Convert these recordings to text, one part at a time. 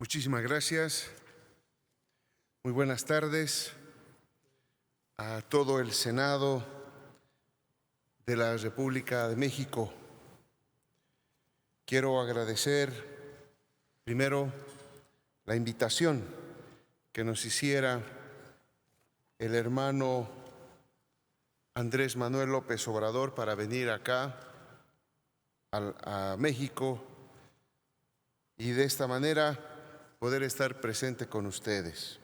Muchísimas gracias. Muy buenas tardes a todo el Senado de la República de México. Quiero agradecer primero la invitación que nos hiciera el hermano Andrés Manuel López Obrador para venir acá a México y de esta manera poder estar presente con ustedes.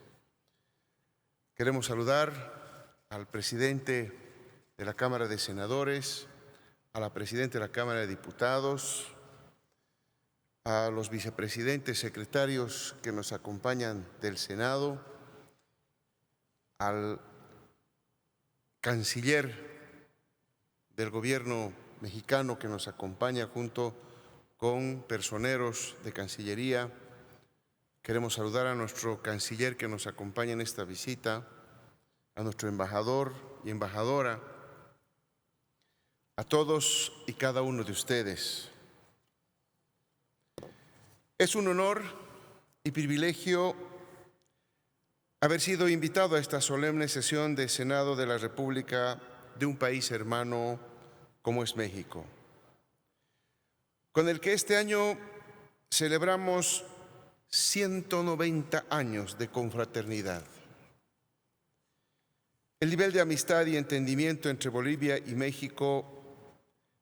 Queremos saludar al presidente de la Cámara de Senadores, a la presidenta de la Cámara de Diputados, a los vicepresidentes, secretarios que nos acompañan del Senado, al canciller del gobierno mexicano que nos acompaña junto con personeros de Cancillería. Queremos saludar a nuestro canciller que nos acompaña en esta visita, a nuestro embajador y embajadora, a todos y cada uno de ustedes. Es un honor y privilegio haber sido invitado a esta solemne sesión del Senado de la República de un país hermano como es México, con el que este año celebramos 190 años de confraternidad. El nivel de amistad y entendimiento entre Bolivia y México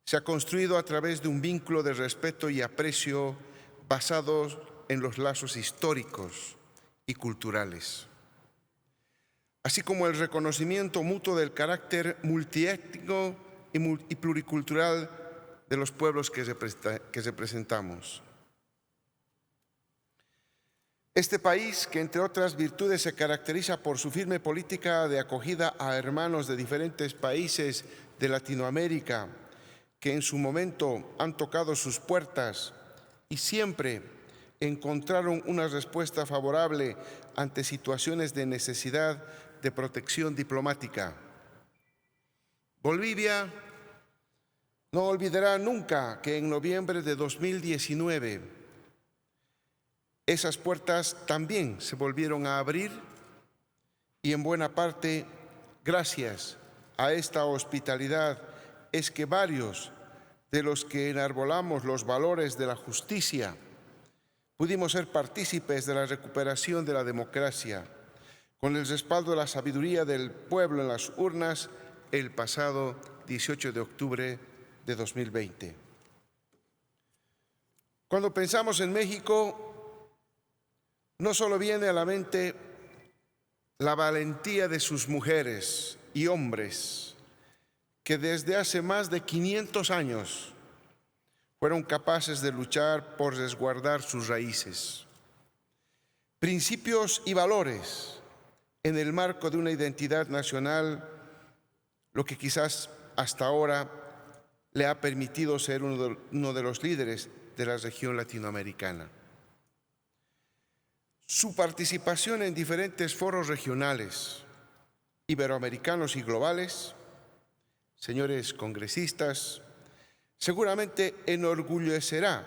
se ha construido a través de un vínculo de respeto y aprecio basados en los lazos históricos y culturales, así como el reconocimiento mutuo del carácter multiétnico y pluricultural de los pueblos que representamos. Este país, que entre otras virtudes se caracteriza por su firme política de acogida a hermanos de diferentes países de Latinoamérica, que en su momento han tocado sus puertas y siempre encontraron una respuesta favorable ante situaciones de necesidad de protección diplomática. Bolivia no olvidará nunca que en noviembre de 2019 esas puertas también se volvieron a abrir y en buena parte, gracias a esta hospitalidad, es que varios de los que enarbolamos los valores de la justicia pudimos ser partícipes de la recuperación de la democracia con el respaldo de la sabiduría del pueblo en las urnas el pasado 18 de octubre de 2020. Cuando pensamos en México, no solo viene a la mente la valentía de sus mujeres y hombres que desde hace más de 500 años fueron capaces de luchar por resguardar sus raíces, principios y valores en el marco de una identidad nacional, lo que quizás hasta ahora le ha permitido ser uno de los líderes de la región latinoamericana. Su participación en diferentes foros regionales, iberoamericanos y globales, señores congresistas, seguramente enorgullecerá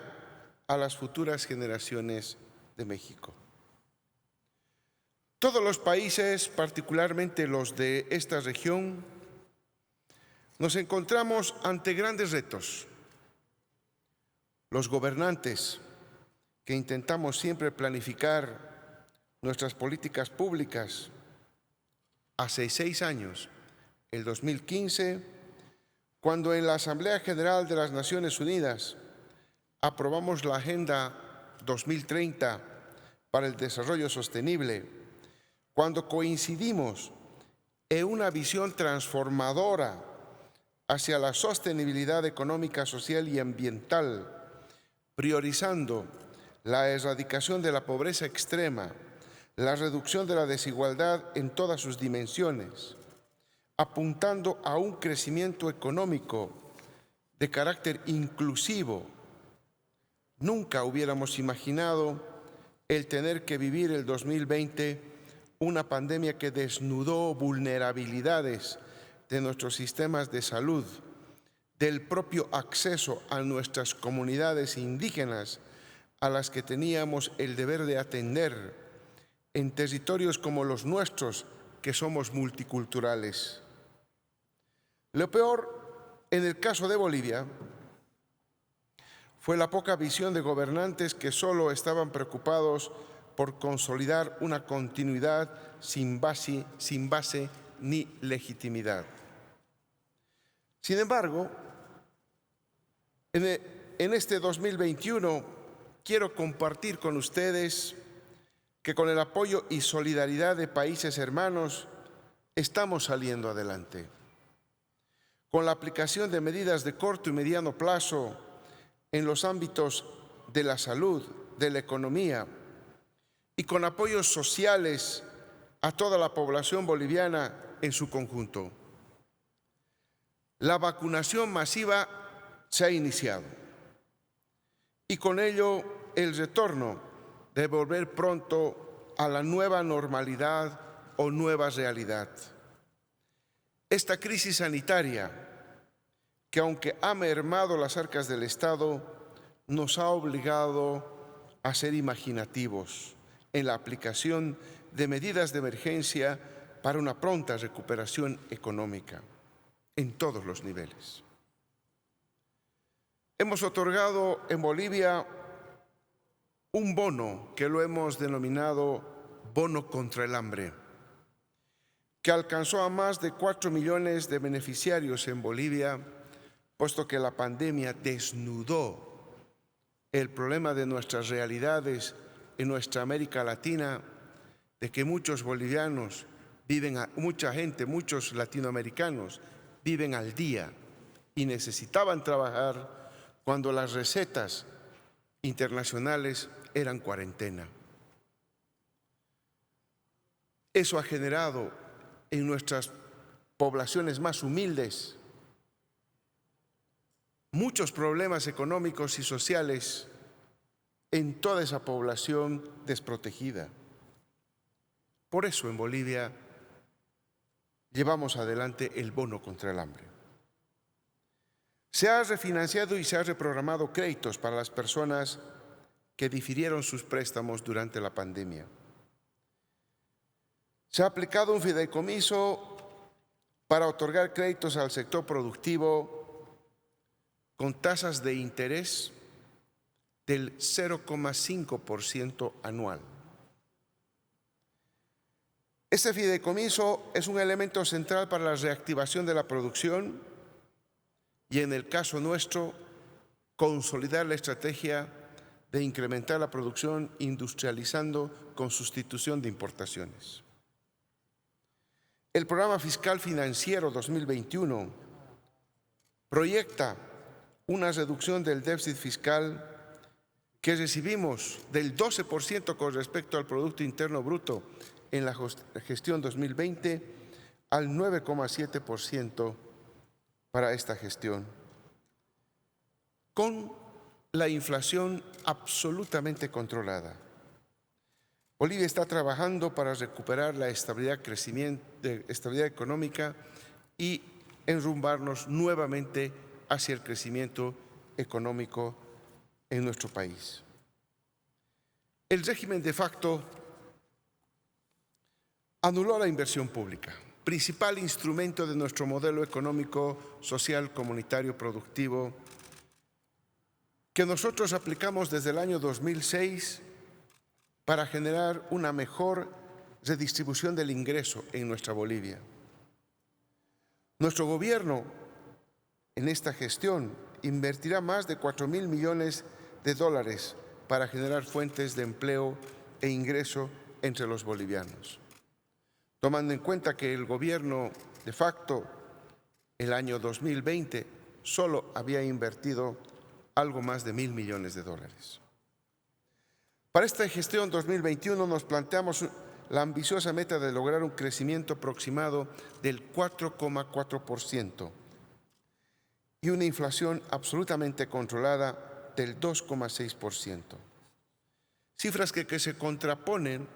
a las futuras generaciones de México. Todos los países, particularmente los de esta región, nos encontramos ante grandes retos. Los gobernantes, que intentamos siempre planificar nuestras políticas públicas, hace 6 años, el 2015, cuando en la Asamblea General de las Naciones Unidas aprobamos la Agenda 2030 para el Desarrollo Sostenible, cuando coincidimos en una visión transformadora hacia la sostenibilidad económica, social y ambiental, priorizando la erradicación de la pobreza extrema, la reducción de la desigualdad en todas sus dimensiones, apuntando a un crecimiento económico de carácter inclusivo. Nunca hubiéramos imaginado el tener que vivir el 2020 una pandemia que desnudó vulnerabilidades de nuestros sistemas de salud, del propio acceso a nuestras comunidades indígenas a las que teníamos el deber de atender en territorios como los nuestros, que somos multiculturales. Lo peor, en el caso de Bolivia, fue la poca visión de gobernantes que solo estaban preocupados por consolidar una continuidad sin base ni legitimidad. Sin embargo, en este 2021 quiero compartir con ustedes que con el apoyo y solidaridad de países hermanos estamos saliendo adelante. Con la aplicación de medidas de corto y mediano plazo en los ámbitos de la salud, de la economía y con apoyos sociales a toda la población boliviana en su conjunto. La vacunación masiva se ha iniciado y con ello el retorno de volver pronto a la nueva normalidad o nueva realidad. Esta crisis sanitaria, que aunque ha mermado las arcas del Estado, nos ha obligado a ser imaginativos en la aplicación de medidas de emergencia para una pronta recuperación económica en todos los niveles. Hemos otorgado en Bolivia un bono que lo hemos denominado bono contra el hambre, que alcanzó a más de 4 millones de beneficiarios en Bolivia, puesto que la pandemia desnudó el problema de nuestras realidades en nuestra América Latina, de que muchos bolivianos muchos latinoamericanos viven al día y necesitaban trabajar cuando las recetas internacionales eran cuarentena. Eso ha generado en nuestras poblaciones más humildes muchos problemas económicos y sociales en toda esa población desprotegida. Por eso en Bolivia llevamos adelante el bono contra el hambre. Se ha refinanciado y se ha reprogramado créditos para las personas que difirieron sus préstamos durante la pandemia. Se ha aplicado un fideicomiso para otorgar créditos al sector productivo con tasas de interés del 0,5% anual. Este fideicomiso es un elemento central para la reactivación de la producción y, en el caso nuestro, consolidar la estrategia de incrementar la producción industrializando con sustitución de importaciones. El Programa Fiscal Financiero 2021 proyecta una reducción del déficit fiscal que recibimos del 12% con respecto al Producto Interno Bruto en la gestión 2020 al 9,7% para esta gestión, con la inflación absolutamente controlada. Bolivia está trabajando para recuperar la estabilidad económica y enrumbarnos nuevamente hacia el crecimiento económico en nuestro país. El régimen de facto anuló la inversión pública, principal instrumento de nuestro modelo económico, social, comunitario, productivo, que nosotros aplicamos desde el año 2006 para generar una mejor redistribución del ingreso en nuestra Bolivia. Nuestro gobierno en esta gestión invertirá más de 4.000 millones de dólares para generar fuentes de empleo e ingreso entre los bolivianos, tomando en cuenta que el gobierno de facto el año 2020 solo había invertido algo más de 1.000 millones de dólares. Para esta gestión 2021 nos planteamos la ambiciosa meta de lograr un crecimiento aproximado del 4,4% y una inflación absolutamente controlada del 2,6%. Cifras que se contraponen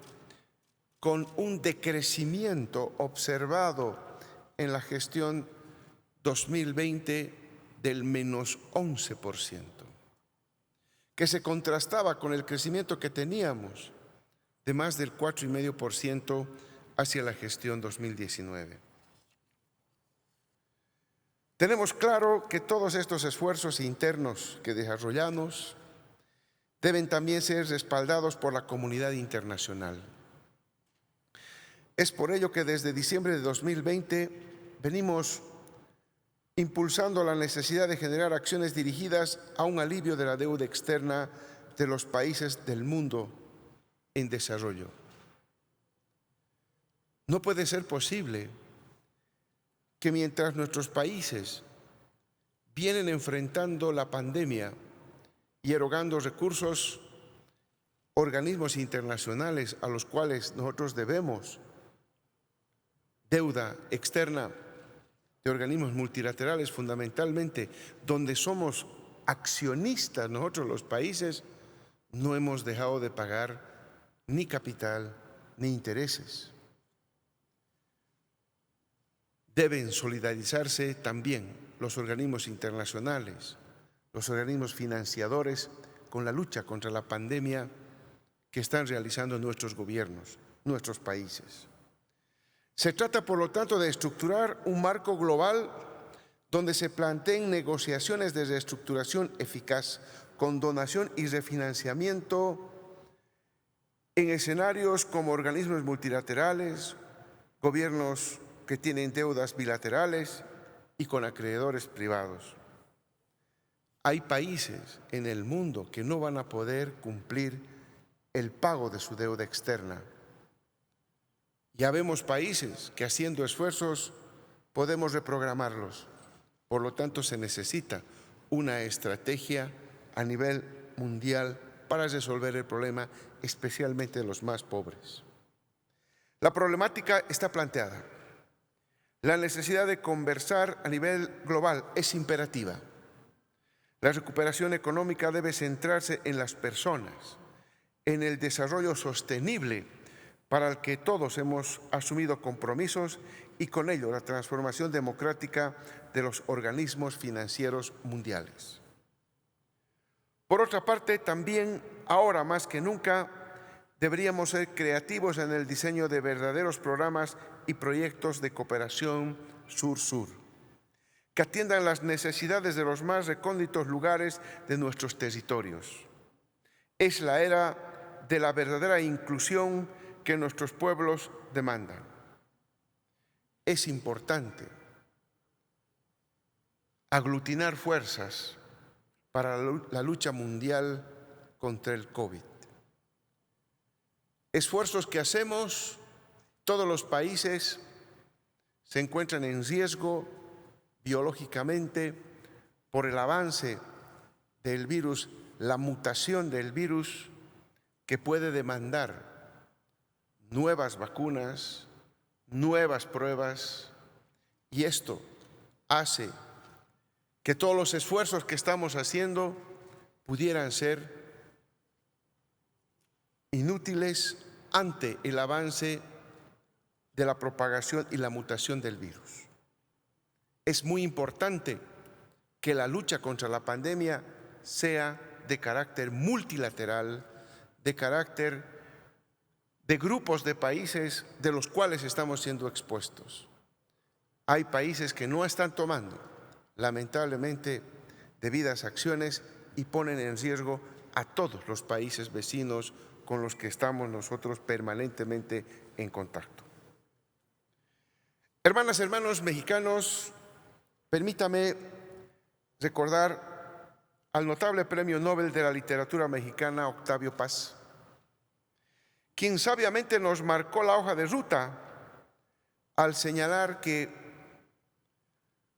con un decrecimiento observado en la gestión 2020 del menos 11%, que se contrastaba con el crecimiento que teníamos de más del 4,5% hacia la gestión 2019. Tenemos claro que todos estos esfuerzos internos que desarrollamos deben también ser respaldados por la comunidad internacional. Es por ello que desde diciembre de 2020 venimos impulsando la necesidad de generar acciones dirigidas a un alivio de la deuda externa de los países del mundo en desarrollo. No puede ser posible que mientras nuestros países vienen enfrentando la pandemia y erogando recursos, organismos internacionales a los cuales nosotros debemos deuda externa de organismos multilaterales fundamentalmente, donde somos accionistas nosotros los países, no hemos dejado de pagar ni capital ni intereses. Deben solidarizarse también los organismos internacionales, los organismos financiadores con la lucha contra la pandemia que están realizando nuestros gobiernos, nuestros países. Se trata, por lo tanto, de estructurar un marco global donde se planteen negociaciones de reestructuración eficaz con donación y refinanciamiento en escenarios como organismos multilaterales, gobiernos que tienen deudas bilaterales y con acreedores privados. Hay países en el mundo que no van a poder cumplir el pago de su deuda externa. Ya vemos países que haciendo esfuerzos podemos reprogramarlos. Por lo tanto, se necesita una estrategia a nivel mundial para resolver el problema, especialmente de los más pobres. La problemática está planteada. La necesidad de conversar a nivel global es imperativa. La recuperación económica debe centrarse en las personas, en el desarrollo sostenible para el que todos hemos asumido compromisos y con ello la transformación democrática de los organismos financieros mundiales. Por otra parte, también ahora más que nunca deberíamos ser creativos en el diseño de verdaderos programas y proyectos de cooperación sur-sur, que atiendan las necesidades de los más recónditos lugares de nuestros territorios. Es la era de la verdadera inclusión que nuestros pueblos demandan. Es importante aglutinar fuerzas para la lucha mundial contra el COVID. Esfuerzos que hacemos, todos los países se encuentran en riesgo biológicamente por el avance del virus, la mutación del virus que puede demandar nuevas vacunas, nuevas pruebas, y esto hace que todos los esfuerzos que estamos haciendo pudieran ser inútiles ante el avance de la propagación y la mutación del virus. Es muy importante que la lucha contra la pandemia sea de carácter multilateral, de carácter de grupos de países de los cuales estamos siendo expuestos. Hay países que no están tomando, lamentablemente, debidas acciones y ponen en riesgo a todos los países vecinos con los que estamos nosotros permanentemente en contacto. Hermanas, hermanos mexicanos, permítame recordar al notable Premio Nobel de la Literatura Mexicana, Octavio Paz, quien sabiamente nos marcó la hoja de ruta al señalar que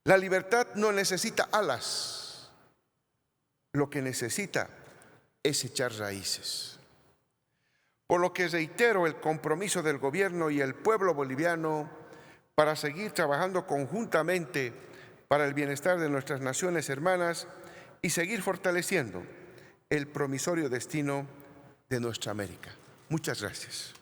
la libertad no necesita alas, lo que necesita es echar raíces. Por lo que reitero el compromiso del gobierno y el pueblo boliviano para seguir trabajando conjuntamente para el bienestar de nuestras naciones hermanas y seguir fortaleciendo el promisorio destino de nuestra América. Muchas gracias.